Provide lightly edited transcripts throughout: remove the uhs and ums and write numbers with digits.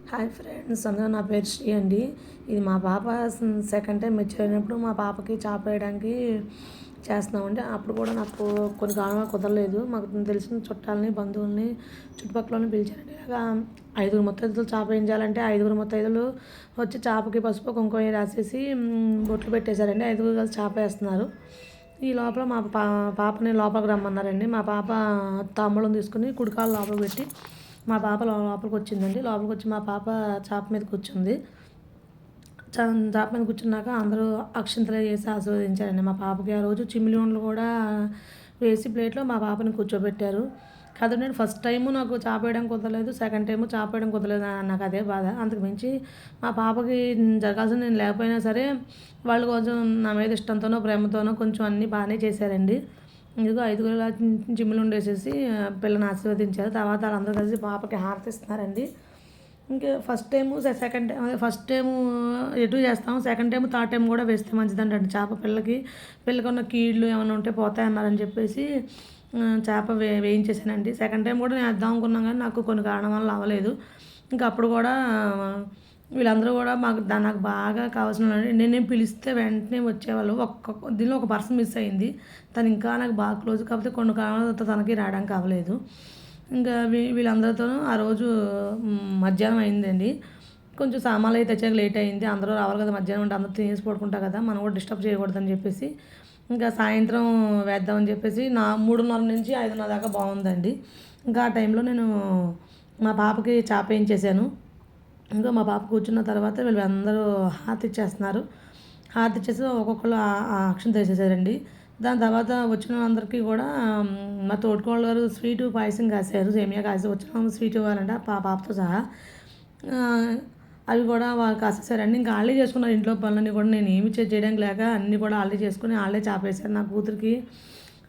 Hi friends, అందరూ నా పేరు శ్రీ అండి. ఇది మా పాప సెకండ్ టైం మెచ్యూర్ అయినప్పుడు మా పాపకి చాప వేయడానికి చేస్తున్నామండి. అప్పుడు కూడా నాకు కొన్ని కారణాలు కుదరలేదు. మాకు తెలిసిన చుట్టాలని, బంధువుల్ని, చుట్టుపక్కలని పిలిచారండి. ఇలాగా 5 ముత్తైదులు చాప వేయించాలంటే 5 ముత్తైదులు వచ్చి చాపకి పసుపు కుంకుమ రాసేసి బొట్లు పెట్టేశారండి. 5 కలిసి చాప వేస్తున్నారు. ఈ లోపల మా పాపని లోపలికి రమ్మన్నారండి. మా పాప తమ్ముళ్ళని తీసుకుని కుడికాలు లోపలికి పెట్టి మా పాప లోపలికి వచ్చిందండి. లోపలికి వచ్చి మా పాప చాప మీద కూర్చుంది. చాప మీద కూర్చున్నాక అందరూ అక్షింతలు వేసి ఆశీర్వదించారండి. మా పాపకి ఆ రోజు చిమ్మిలి ఉండలు కూడా వేసి ప్లేట్లో మా పాపని కూర్చోబెట్టారు. కాదు, నేను ఫస్ట్ టైము నాకు చాప వేయడం కుదరలేదు, సెకండ్ టైము చాప వేయడం కుదరలేదు, నాకు అదే బాధ. అంతకు మించి మా పాపకి జరగాల్సిన నేను లేకపోయినా సరే వాళ్ళు కొంచెం నా మీద ఇష్టంతోనో ప్రేమతోనో కొంచెం అన్నీ బాగానే చేశారండి. ఇదిగో 5 జిమ్ములు ఉండేసేసి పిల్లని ఆశీర్వదించారు. తర్వాత వాళ్ళందరూ కలిసి పాపకి హారతి ఇస్తున్నారండి. ఇంకా సెకండ్ టైం ఫస్ట్ టైము ఎటు చేస్తాము, సెకండ్ టైం థర్డ్ టైం కూడా వేస్తే మంచిదండి. చేప పిల్లకి ఉన్న కీళ్ళు ఏమైనా ఉంటే పోతాయన్నారని చెప్పేసి చేప వేయించేసానండి. సెకండ్ టైం కూడా నేను వేద్దాం అనుకున్నాం, కానీ నాకు కొన్ని కారణం వల్ల అవ్వలేదు. ఇంకా అప్పుడు కూడా వీళ్ళందరూ కూడా నాకు బాగా కావాల్సిన నేను పిలిస్తే వెంటనే వచ్చేవాళ్ళు. దీనిలో ఒక పర్సన్ మిస్ అయింది. తను ఇంకా నాకు బాగా క్లోజ్, కాకపోతే కొన్ని కారణాలతో తనకి రావడానికి అవ్వలేదు. ఇంకా వీళ్ళందరితోనూ ఆ రోజు మధ్యాహ్నం అయిందండి. కొంచెం సామాన్లు అయితే తెచ్చాక లేట్ అయింది. అందరూ రావాలి కదా, మధ్యాహ్నం అంటే అందరూ తినేసి పడుకుంటా కదా, మనం కూడా డిస్టర్బ్ చేయకూడదని చెప్పేసి ఇంకా సాయంత్రం వేద్దామని చెప్పేసి 3:30 నుంచి 5:30 దాకా బాగుందండి. ఇంకా ఆ టైంలో నేను మా పాపకి చాప వేయించేసాను. ఇంకా మా పాప కూర్చున్న తర్వాత వీళ్ళు అందరూ హారతి ఇచ్చేస్తున్నారు. హారతి ఇచ్చేసి ఒక్కొక్కరు అక్షంత వేసేసారండి. దాని తర్వాత వచ్చిన అందరికీ కూడా మా తోటికోళ్ళ గారు స్వీటు పాయసం కాశారు. సేమియా కాసి వచ్చిన స్వీట్ ఇవ్వాలంట పాపతో సహా. అవి కూడా వాళ్ళు కాసేసారండి. ఇంకా వాళ్ళే చేసుకున్నారు. ఇంట్లో పనులన్నీ కూడా నేను ఏమి చేయడానికి లేక అన్నీ కూడా వాళ్ళే చేసుకుని వాళ్ళే చాపేశారు నా కూతురికి.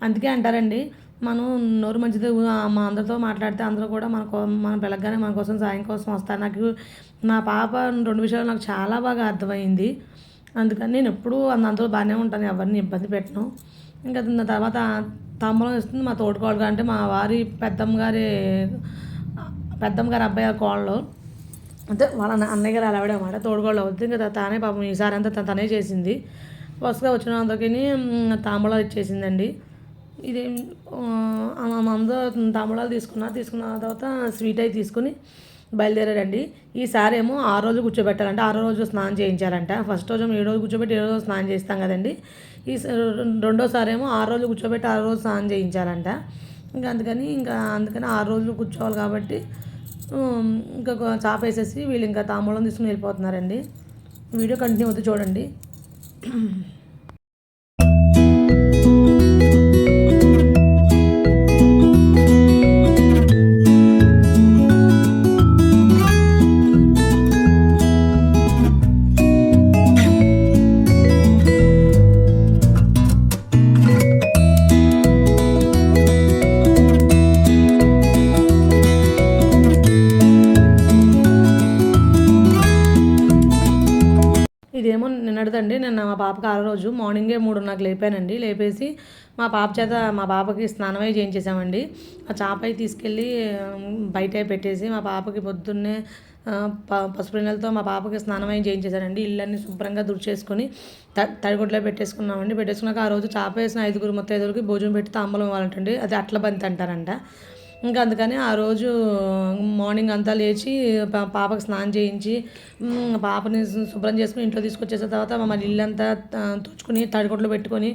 అందుకే అంటారండి, మనం నోరు మంచిది మా అందరితో మాట్లాడితే అందరూ కూడా మన పిల్లగానే మన కోసం సాయం కోసం వస్తారు. నాకు మా పాప 2 విషయాలు నాకు చాలా బాగా అర్థమైంది. అందుకని నేను ఎప్పుడూ అందరితో బాగానే ఉంటాను, ఎవరిని ఇబ్బంది పెట్టను. ఇంకా తర్వాత తాంబూలం ఇస్తుంది మా తోటికోడలు, అంటే మా వారి పెద్దమ్మ గారి అబ్బాయి కోళ్ళు, అంటే వాళ్ళ అన్నయ్య గారు అలవాడే అన్నమాట. తోడుకోళ్ళు అవుతుంది. ఇంకా తానే పాపం ఈసారి అంతా తనే చేసింది. వరుసగా వచ్చిన అందరికీ తాంబూలాలు ఇచ్చేసిందండి. ఇది అందరూ తాంబూలాలు తీసుకున్న తర్వాత స్వీట్ అయి తీసుకుని బయలుదేరారండి. ఈసారి ఏమో 6 రోజులు కూర్చోబెట్టాలంటే 6 రోజు స్నానం చేయించాలంట. ఫస్ట్ రోజు 7 రోజులు కూర్చోబెట్టి 7 రోజు స్నానం చేస్తాం కదండి. రెండోసారి ఏమో 6 రోజులు కూర్చోబెట్టి 6 రోజు స్నానం చేయించాలంట. అందుకని 6 రోజులు కూర్చోవాలి కాబట్టి ఇంకా చాప వేసేసి వీళ్ళు ఇంకా తాంబూలం తీసుకుని వెళ్ళిపోతున్నారండి. వీడియో కంటిన్యూ అవుతుంది, చూడండి. ఇదేమో నిన్నటిదండి. నేను మా పాపకి 6 రోజు మార్నింగే 3:30కి లేపానండి. లేపేసి మా పాపకి స్నానమై చేయించేసామండి. ఆ చాపై తీసుకెళ్ళి బయట పెట్టేసి మా పాపకి పొద్దున్నే పసుపు నీళ్ళతో మా పాపకి స్నానమై చేయించేసానండి. ఇళ్ళన్నీ శుభ్రంగా దుడిచేసుకొని తడిగుడ్లో పెట్టేసుకున్నామండి. పెట్టేసుకున్నాక ఆ రోజు చాప వేసిన 5 ముత్తైదులకి భోజనం పెట్టి తాంబూలం ఇవ్వాలంటండి. అది అట్ల బంతి అంటారంట. ఇంకా అందుకని ఆ రోజు మార్నింగ్ అంతా లేచి పాపకి స్నానం చేయించి పాపని శుభ్రం చేసుకుని ఇంట్లో తీసుకొచ్చేసిన తర్వాత మమ్మల్ని ఇల్లంతా తుడుచుకుని తడిగుడ్లు పెట్టుకొని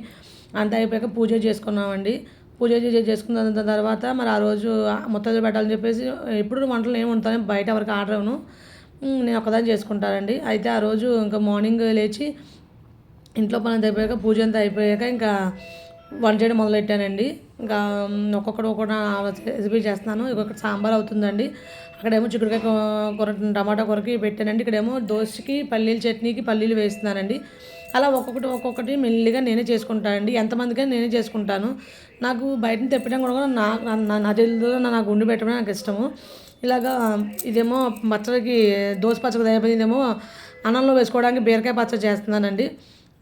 అంతా అయిపోయాక పూజ చేసుకున్నామండి. పూజ చేసుకున్న తర్వాత మరి ఆ రోజు ముత్తైదులు పెట్టాలని చెప్పేసి ఎప్పుడు వంటలు ఏమి ఉంటాను, బయట వరకు ఆర్డర్ అవును, నేను ఒకదాన్ని చేసుకుంటానండి. అయితే ఆ రోజు ఇంకా మార్నింగ్ లేచి ఇంట్లో పని అయిపోయాక పూజ అంతా అయిపోయాక ఇంకా వంట చేయడం మొదలెట్టానండి. ఇంకా ఒక్కొక్కటి రెసిపీ చేస్తున్నాను. ఇంకొకటి సాంబార్ అవుతుందండి. అక్కడేమో చిక్కుడుకాయ కూర, టమాటా కూరకి పెట్టానండి. ఇక్కడేమో దోశకి పల్లీల చట్నీకి పల్లీలు వేస్తున్నానండి. అలా ఒక్కొక్కటి మెల్లిగా నేనే చేసుకుంటానండి. ఎంతమందికైనా నేనే చేసుకుంటాను. నాకు బయటని తెప్పడం కూడా నా చేతులతో నాకు వండి పెట్టడం నాకు ఇష్టము. ఇలాగా ఇదేమో పచ్చడికి దోశ పచ్చడి అయిపోయింది. ఇదేమో అన్నంలో వేసుకోవడానికి బీరకాయ పచ్చడి చేస్తున్నానండి.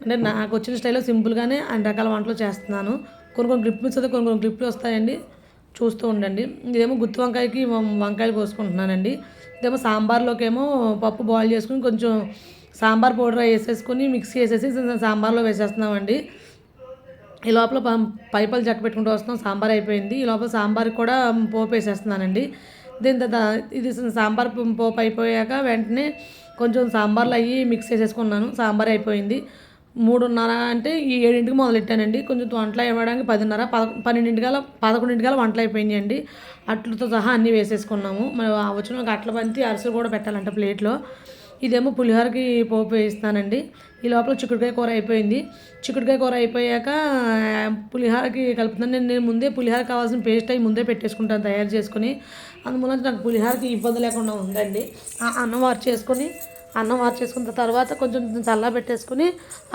అంటే నాకు వచ్చిన స్టైల్లో సింపుల్గానే అన్ని రకాల వంటలు చేస్తున్నాను. కొన్ని క్లిప్లు వస్తుంది, కొన్ని క్లిప్లు వస్తాయండి, చూస్తూ ఉండండి. ఇదేమో గుత్తి వంకాయకి వంకాయలు కోసుకుంటున్నానండి. ఇదేమో సాంబార్లోకేమో పప్పు బాయిల్ చేసుకుని కొంచెం సాంబార్ పౌడర్ వేసేసుకొని మిక్స్ చేసేసి సాంబార్లో వేసేస్తున్నామండి. ఈ లోపల పైపలు జక్క పెట్టుకుంటూ వస్తున్నాం. సాంబార్ అయిపోయింది. ఈ లోపల సాంబార్కి కూడా పోపు వేసేస్తున్నానండి. దీని తర్వాత ఇది సాంబార్ పోపు అయిపోయాక వెంటనే కొంచెం సాంబార్లో అయ్యి మిక్స్ చేసేసుకున్నాను. సాంబార్ అయిపోయింది. 3:30 అంటే ఈ 7ంటికి మొదలెట్టానండి. కొంచెం వంటలు ఇవ్వడానికి 10:30 11ంటికల్లా వంటలు అయిపోయినాయండి. అట్లతో సహా అన్నీ వేసేసుకున్నాము. మరి వచ్చిన అట్ల బంతి అరిసెలు కూడా పెట్టాలంట ప్లేట్లో. ఇదేమో పులిహోరకి పోపు వేస్తానండి. ఈ లోపల చిక్కుడుకాయ కూర అయిపోయింది. చిక్కుడుకాయ కూర అయిపోయాక పులిహోరకి కలుపుతున్నాను. నేను ముందే పులిహోర కావాల్సిన పేస్ట్ అవి ముందే పెట్టేసుకుంటాను తయారు చేసుకుని. అందువల్ల నాకు పులిహోరకి ఇబ్బంది లేకుండా ఉందండి. అన్నం వార్చేసుకున్న తర్వాత కొంచెం చల్ల పెట్టేసుకుని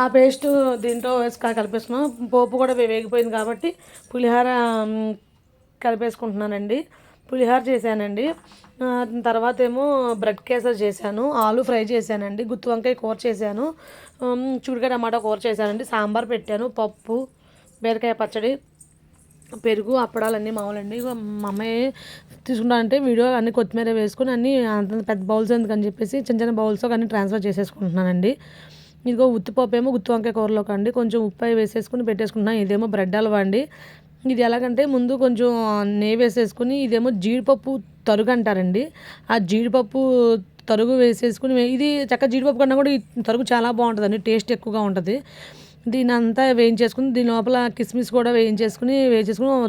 ఆ పేస్ట్ దీంట్లో వేసి కలిపేసుకున్నాం. పోపు కూడా వేగిపోయింది కాబట్టి పులిహోర కలిపేసుకుంటున్నానండి. పులిహోర చేశానండి. తర్వాత ఏమో బ్రెడ్ కేసరి చేశాను, ఆలు ఫ్రై చేశానండి, గుత్తి వంకాయ కూర చేశాను, చిక్కుడుకాయ టమాటా కూర చేశానండి, సాంబార్ పెట్టాను, పప్పు, బీరకాయ పచ్చడి, పెరుగు, అప్పడాలన్నీ మామూలండి. మా అమ్మాయి తీసుకుంటానంటే వీడియో అన్ని కొత్తిమీర వేసుకుని అన్నీ అంత పెద్ద బౌల్స్ ఎందుకని చెప్పేసి చిన్న చిన్న బౌల్స్లో అన్నీ ట్రాన్స్ఫర్ చేసేసుకుంటున్నానండి. ఇదిగో ఉత్తిపప్పు ఏమో గుత్తి వంకాయ కూరలోకి అండి కొంచెం ఉప్పు వేసేసుకుని పెట్టేసుకుంటున్నాను. ఇదేమో బ్రెడ్ హల్వా అండి. ఇది ఎలాగంటే ముందు కొంచెం నెయ్యి వేసేసుకుని ఇదేమో జీడిపప్పు తరుగు అంటారండి. ఆ జీడిపప్పు తరుగు వేసేసుకుని ఇది జీడిపప్పు కన్నా కూడా ఈ తరుగు చాలా బాగుంటుందండి. టేస్ట్ ఎక్కువగా ఉంటుంది. దీని అంతా వేయించేసుకుని దీని లోపల కిస్మిస్ కూడా వేయించేసుకుని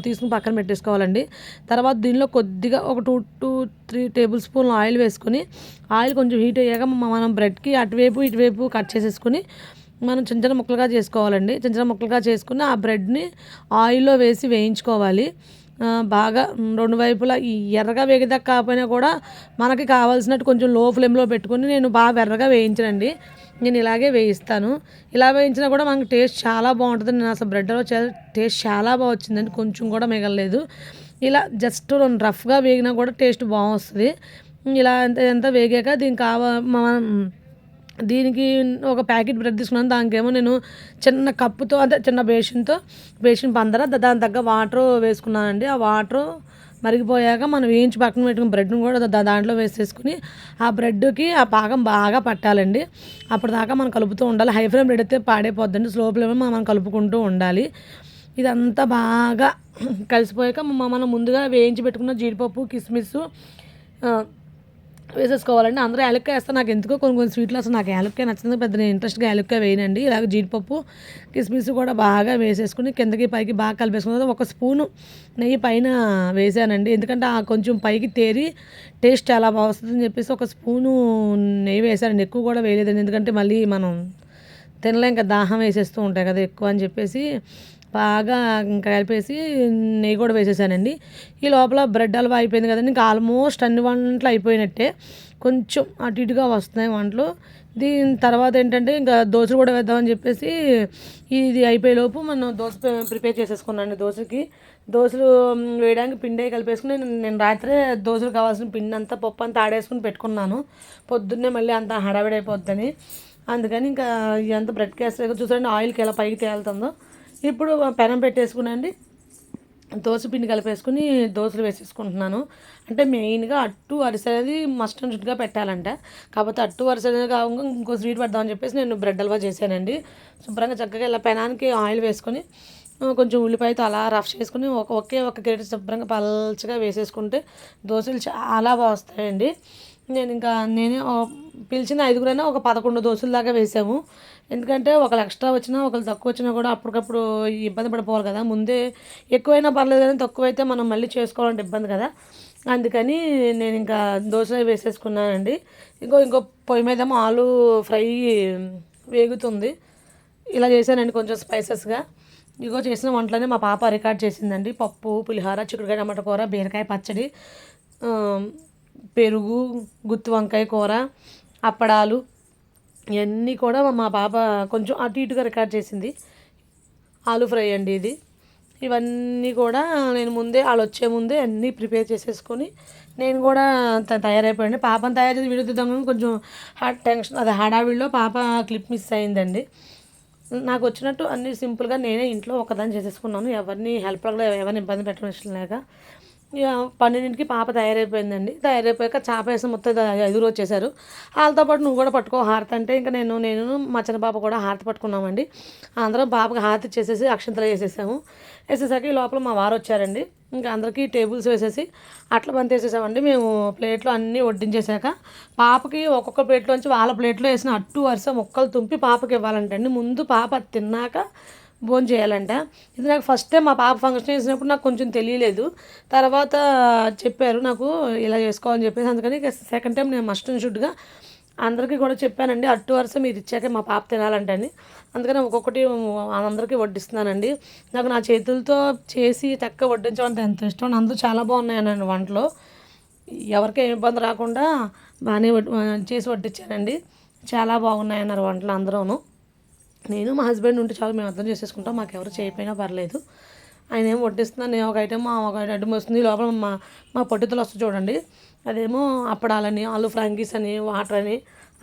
తీసుకుని పక్కన పెట్టేసుకోవాలండి. తర్వాత దీనిలో కొద్దిగా ఒక 2-3 టేబుల్ స్పూన్లు ఆయిల్ వేసుకొని ఆయిల్ కొంచెం హీట్ అయ్యాక మనం బ్రెడ్కి అటువైపు ఇటువైపు కట్ చేసేసుకుని మనం చిన్న చిన్న ముక్కలుగా చేసుకోవాలండి. చిన్న చిన్న ముక్కలుగా చేసుకుని ఆ బ్రెడ్ని ఆయిల్లో వేసి వేయించుకోవాలి. బాగా 2 వైపులా ఈ ఎర్రగా వేగేదాకా కాకపోయినా కూడా మనకి కావాల్సినట్టు కొంచెం లో ఫ్లేమ్లో పెట్టుకుని నేను బాగా ఎర్రగా వేయించనండి. నేను ఇలాగే వేయిస్తాను. ఇలా వేయించినా కూడా మనకి టేస్ట్ చాలా బాగుంటుంది. నేను అసలు బ్రెడ్లో టేస్ట్ చాలా బాగా వచ్చిందండి. కొంచెం కూడా మిగలలేదు. ఇలా జస్ట్ రఫ్గా వేగినా కూడా టేస్ట్ బాగొస్తుంది. ఇలా ఎంత వేగాక దీనికి ఒక ప్యాకెట్ బ్రెడ్ తీసుకున్నాను. దానికేమో నేను చిన్న కప్పుతో అంటే చిన్న బేసిన్ పందర దాని తగ్గ వాటర్ వేసుకున్నానండి. ఆ వాటర్ మరిగిపోయాక మనం వేయించి పక్కన పెట్టుకున్న బ్రెడ్ని కూడా దాంట్లో వేసేసుకుని ఆ బ్రెడ్కి ఆ పాకం బాగా పట్టాలండి. అప్పటిదాకా మనం కలుపుతూ ఉండాలి. హై ఫ్లేమ్ బ్రెడ్ అయితే పాడైపోద్దండి. స్లో ఫ్లేమ్ మనం కలుపుకుంటూ ఉండాలి. ఇదంతా బాగా కలిసిపోయాక మనం ముందుగా వేయించి పెట్టుకున్న జీడిపప్పు, కిస్మిస్ వేసేసుకోవాలండి. అందరూ యాలక్కాయ వేస్తే నాకు ఎందుకో కొన్ని స్వీట్లు అసలు నాకు యాలక్కాయ నచ్చింది. పెద్ద నేను ఇంట్రెస్ట్గా యాలక్కాయ వేయనండి. ఇలాగ జీడిపప్పు, కిస్మిస్ కూడా బాగా వేసేసుకుని కిందకి పైకి బాగా కలిపేసుకున్న ఒక స్పూను నెయ్యి పైన వేసానండి. ఎందుకంటే కొంచెం పైకి తేరి టేస్ట్ చాలా బాగా వస్తుందని చెప్పేసి ఒక స్పూను నెయ్యి వేసానండి. ఎక్కువ కూడా వేయలేదండి. ఎందుకంటే మళ్ళీ మనం తినలేం కదా, దాహం వేసేస్తూ ఉంటాయి కదా ఎక్కువ అని చెప్పేసి బాగా ఇంకా కలిపేసి నెయ్యి కూడా వేసేసానండి. ఈ లోపల బ్రెడ్ హల్వా అయిపోయింది కదండి. ఇంకా ఆల్మోస్ట్ అన్ని వంటలు అయిపోయినట్టే. కొంచెం అటు ఇటుగా వస్తున్నాయి వంటలు. దీని తర్వాత ఏంటంటే ఇంకా దోశలు కూడా వేద్దామని చెప్పేసి ఇది అయిపోయేలోపు మనం దోశ ప్రిపేర్ చేసేసుకున్నాను. దోశలు వేయడానికి పిండి కలిపేసుకుని నేను రాత్రే దోశలు కావాల్సిన పిండి అంతా పప్పు అంతా ఆడేసుకుని పెట్టుకున్నాను. పొద్దున్నే మళ్ళీ అంత హడావిడైపోద్దని. అందుకని ఇంకా ఇదంతా బ్రెడ్ కేసరి చూసారండి ఆయిల్కి ఎలా పైకి తేలుతుందో. ఇప్పుడు పెనం పెట్టేసుకునండి దోశ పిండి కలిపేసుకుని దోశలు వేసేసుకుంటున్నాను. అంటే మెయిన్గా అట్టు అరిసెది మస్ట్ అండ్ షుడ్గా పెట్టాలంట. కాకపోతే అట్టు అరిసెది కాకుండా ఇంకో స్వీట్ పెడదామని చెప్పేసి నేను బ్రెడ్ హల్వా చేశానండి. శుభ్రంగా చక్కగా ఇలా పెనానికి ఆయిల్ వేసుకొని కొంచెం ఉల్లిపాయతో అలా రఫ్ చేసుకుని ఒకే ఒక గరిటె శుభ్రంగా పల్చగా వేసేసుకుంటే దోశలు చాలా బాగా వస్తాయండి. నేనే పిలిచిన 5గురైనా ఒక 11 దోశల దాకా వేసాము. ఎందుకంటే ఒకళ్ళు ఎక్స్ట్రా వచ్చినా ఒకళ్ళు తక్కువ వచ్చినా కూడా అప్పటికప్పుడు ఇబ్బంది పడిపోవాలి కదా. ముందే ఎక్కువైనా పర్లేదు కానీ తక్కువైతే మనం మళ్ళీ చేసుకోవాలంటే ఇబ్బంది కదా. అందుకని నేను ఇంకా దోశ వేసేసుకున్నానండి. ఇంకో పొయ్యి మీద ఆలు ఫ్రై వేగుతుంది. ఇలా చేశానండి కొంచెం స్పైసెస్గా. చేసిన వంటలనే మా పాప రికార్డ్ చేసిందండి. పప్పు, పులిహోర, చిక్కుడుకాయ టమాటా కూర, బీరకాయ పచ్చడి, పెరుగు, గుత్తి వంకాయ కూర, అప్పడాలు ఇవన్నీ కూడా మా పాప కొంచెం అటు ఇటుగా రికార్డ్ చేసింది. ఆలు ఫ్రై అండి ఇది. ఇవన్నీ కూడా నేను వాళ్ళు వచ్చే ముందే అన్నీ ప్రిపేర్ చేసేసుకొని నేను కూడా తయారైపోయాను. పాపను తయారు చేసి వీడియో తీద్దాం కొంచెం టెన్షన్ హడావిడిలో పాప క్లిప్ మిస్ అయిందండి. నాకు వచ్చినట్టు అన్నీ సింపుల్గా నేనే ఇంట్లో ఒకదాన్ని చేసేసుకున్నాను. ఎవరిని హెల్ప్గా ఎవరిని ఇబ్బంది పెట్టడం ఇష్టం లేక ఇక 12కి పాప తయారైపోయిందండి. తయారైపోయాక చాప వేసి మొత్తం ఎదురు వచ్చేసారు. వాళ్ళతో పాటు నువ్వు కూడా పట్టుకో హారతి అంటే ఇంకా నేను మా చిన్న పాప కూడా హారతి పట్టుకున్నామండి. అందరం పాపకి హారతి ఇచ్చేసేసి అక్షంతలు వేసేసాము. వేసేసాక ఈ లోపల మా వారు వచ్చారండి. ఇంకా అందరికీ టేబుల్స్ వేసేసి అట్ల బంతి వేసేసామండి. మేము ప్లేట్లో అన్నీ వడ్డించేసాక పాపకి ఒక్కొక్క ప్లేట్లోంచి వాళ్ళ ప్లేట్లో వేసిన అట్టు వరుస ముక్కలు తుంపి పాపకి ఇవ్వాలంటండి. ముందు పాప తిన్నాక భోజనం చేయాలంట. ఇది నాకు ఫస్ట్ టైం మా పాప ఫంక్షన్ చేసినప్పుడు నాకు కొంచెం తెలియలేదు. తర్వాత చెప్పారు నాకు ఇలా చేసుకోవాలని చెప్పేసి. అందుకని సెకండ్ టైం నేను మస్ట్ అండ్ షుడ్గా అందరికీ కూడా చెప్పానండి. అట్టు వరుస మీరు ఇచ్చాక మా పాప తినాలంటని. అందుకని ఒక్కొక్కటి అందరికీ వడ్డిస్తున్నానండి. నాకు నా చేతులతో చేసి చక్కగా వడ్డించడం అంటే ఎంత ఇష్టం. అందరూ చాలా బాగున్నాయనండి వంటలు. ఎవరికి ఏమి ఇబ్బంది రాకుండా బాగానే చేసి వడ్డించానండి. చాలా బాగున్నాయన్నారు వంటలు అందరూను. నేను మా హస్బెండ్ ఉంటే చాలు, మేము అర్థం చేసేసుకుంటాం. మాకెవరు చేయకపోయినా పర్లేదు. ఆయన ఏమో వడ్డిస్తున్నాను. నేను ఒక ఐటమ్ వస్తుంది. లోపల మా పొట్టితలు వస్తుంది చూడండి, అదేమో అప్పడాలని, ఆలు ఫ్రాంకీస్ అని, వాటర్ అని,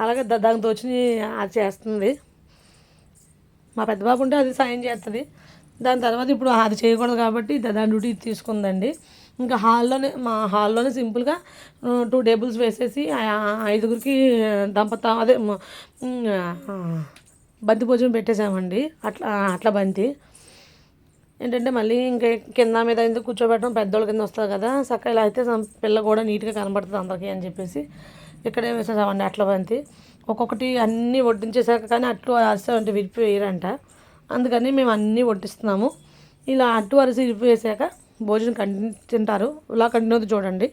అలాగే దానికి తోచిని అది చేస్తుంది. మా పెద్ద బాబు ఉంటే అది సాయం చేస్తుంది. దాని తర్వాత ఇప్పుడు అది చేయకూడదు కాబట్టి దాని డ్యూటీ తీసుకుందండి. ఇంకా మా హాల్లోనే సింపుల్గా 2 టేబుల్స్ వేసేసి 5గురికి అదే బంతి భోజనం పెట్టేసామండి. అట్లా బంతి ఏంటంటే మళ్ళీ ఇంకా కింద మీద ఎందుకు కూర్చోబెట్టడం, పెద్దోళ్ళ కింద వస్తుంది కదా, చక్కగా ఇలా అయితే పిల్ల కూడా నీట్గా కనబడుతుంది అందరికీ అని చెప్పేసి ఇక్కడే వేసేసామండి అట్ల బంతి. ఒక్కొక్కటి అన్నీ వడ్డించేసాక కానీ అట్లు అరిసె అంటే విరిపి వేయరంట. అందుకని మేము అన్నీ వడ్డిస్తున్నాము. ఇలా అట్టు అరిసి విరిపి వేసాక భోజనం తింటారు. ఇలా కంటిన్యూ చూడండి.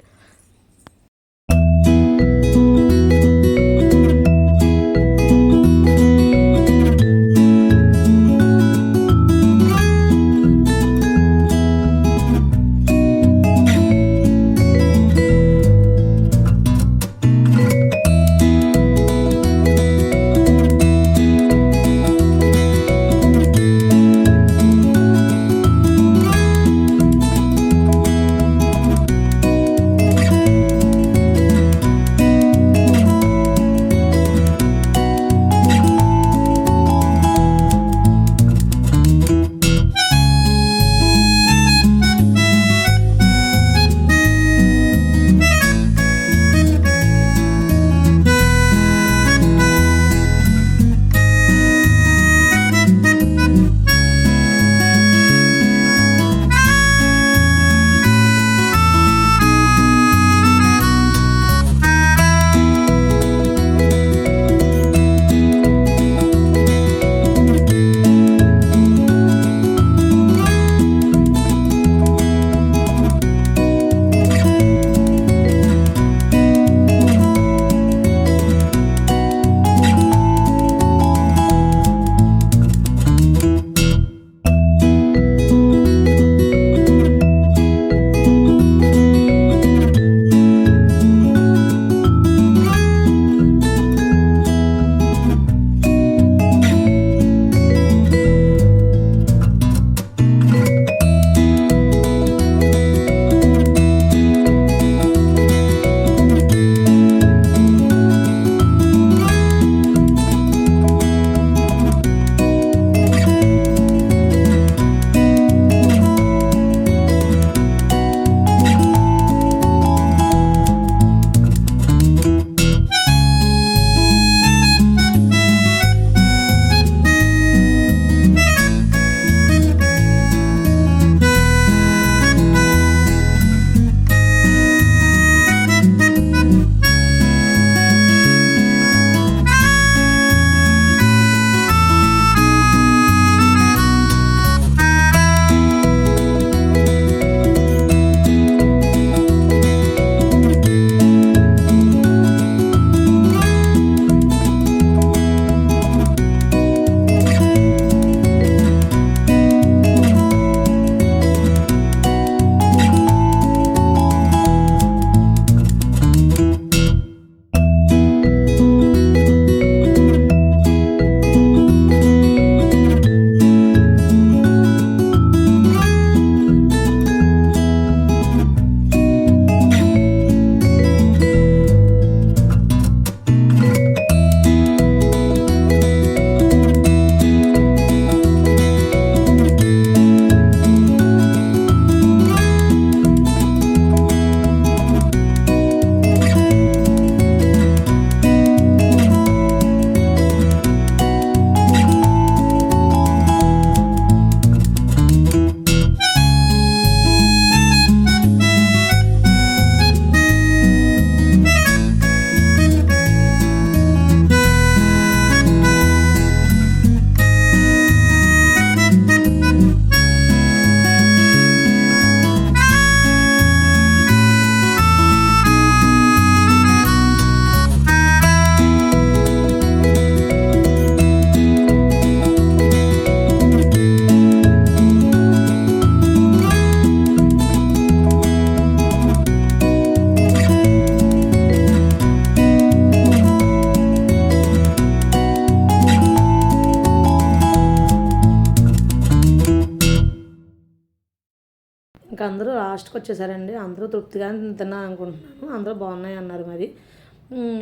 ఇంకా అందరూ లాస్ట్కి వచ్చేసారండి. అందరూ తృప్తిగా తిన్నాను అనుకుంటున్నాను. అందరూ బాగున్నాయి అన్నారు మరి.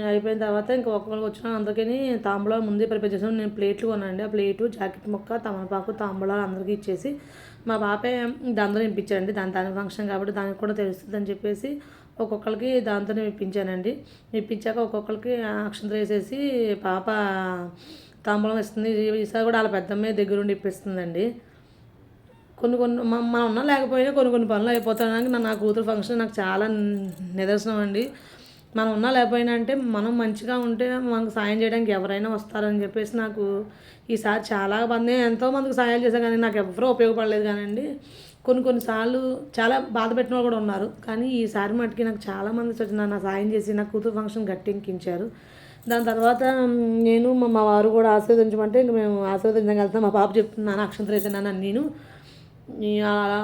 అయిపోయిన తర్వాత ఇంకా ఒక్కొక్కరికి వచ్చిన అందరికీ తాంబూలాలు ముందే ప్రిపేర్ చేసాను. నేను ప్లేట్లు కొనండి. ఆ ప్లేటు, జాకెట్ ముక్క, తమలపాకు, తాంబూలాలు అందరికీ ఇచ్చేసి మా పాపే దాంతో ఇప్పించారండి. దాని ఫంక్షన్ కాబట్టి దానికి కూడా తెలుస్తుంది అని చెప్పేసి ఒక్కొక్కరికి దాంతోనే ఇప్పించానండి. ఇప్పించాక ఒక్కొక్కరికి అక్షంతలు వేసేసి పాప తాంబూలం ఇస్తుంది. ఈసారి కూడా వాళ్ళ పెద్దమ్మే దగ్గరుండి ఇప్పిస్తుందండి. కొన్ని మనం ఉన్నా లేకపోయినా కొన్ని పనులు అయిపోతానికి నా కూతురు ఫంక్షన్ నాకు చాలా నిదర్శనం అండి. మనం ఉన్నా లేకపోయినా అంటే మనం మంచిగా ఉంటే మనకు సాయం చేయడానికి ఎవరైనా వస్తారని చెప్పేసి నాకు ఈసారి చాలా మంది ఎంతోమందికి సాయాలు చేశాను కానీ నాకు ఎవరూ ఉపయోగపడలేదు కానండి. కొన్నిసార్లు చాలా బాధ పెట్టిన వాళ్ళు కూడా ఉన్నారు. కానీ ఈసారి మటుకి నాకు చాలామంది వచ్చి నా సాయం చేసి నా కూతురు ఫంక్షన్ గట్టెక్కించారు. దాని తర్వాత నేను మా వారు కూడా ఆశీర్వదించమంటే ఇంక మేము ఆశీర్వదించడం వెళ్తాం. మా పాప చెప్తున్నాను అక్షంతలు వేసాను నేను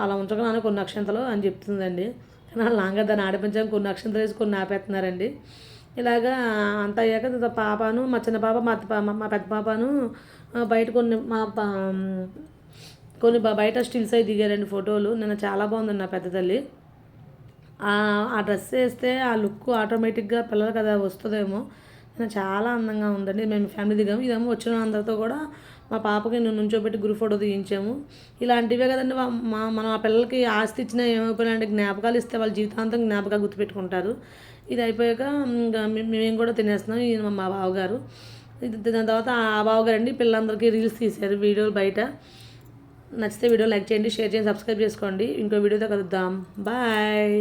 అలా ఉంచగలను కొన్ని అక్షంతలు అని చెప్తుందండి. కానీ లాంగా దాన్ని ఆడిపించడానికి కొన్ని అక్షంతలు వేసి కొన్ని ఆపేస్తున్నారండి. ఇలాగా అంత అయ్యాక పాపను మా చిన్న పాప మా పెద్ద పాపను బయట కొన్ని బయట స్టిల్స్ అయి దిగారండి ఫోటోలు. నేను చాలా బాగుందండి నా పెద్ద తల్లి. ఆ డ్రెస్ వేస్తే ఆ లుక్ ఆటోమేటిక్గా పిల్లలు కదా వస్తుందేమో. నేను చాలా అందంగా ఉందండి. మేము ఫ్యామిలీ దిగాము. ఇదేమో వచ్చిన అందరితో కూడా మా పాపకి నేను నుంచోబెట్టి గ్రూప్ ఫోటో తీయించాము. ఇలాంటివే కదండి మనం ఆ పిల్లలకి ఆస్తి ఇచ్చినా ఏమైపోయినా జ్ఞాపకాలు ఇస్తే వాళ్ళ జీవితాంతం జ్ఞాపకాలు గుర్తుపెట్టుకుంటారు. ఇది అయిపోయాక ఇంకా మేము కూడా తినేస్తున్నాం. ఈయన మా బావగారు. దాని తర్వాత ఆ బావగారు అండి పిల్లలందరికీ రీల్స్ తీశారు వీడియోలు బయట. నచ్చితే వీడియో లైక్ చేయండి, షేర్ చేయండి, సబ్స్క్రైబ్ చేసుకోండి. ఇంకో వీడియోతో కలుద్దాం. బాయ్.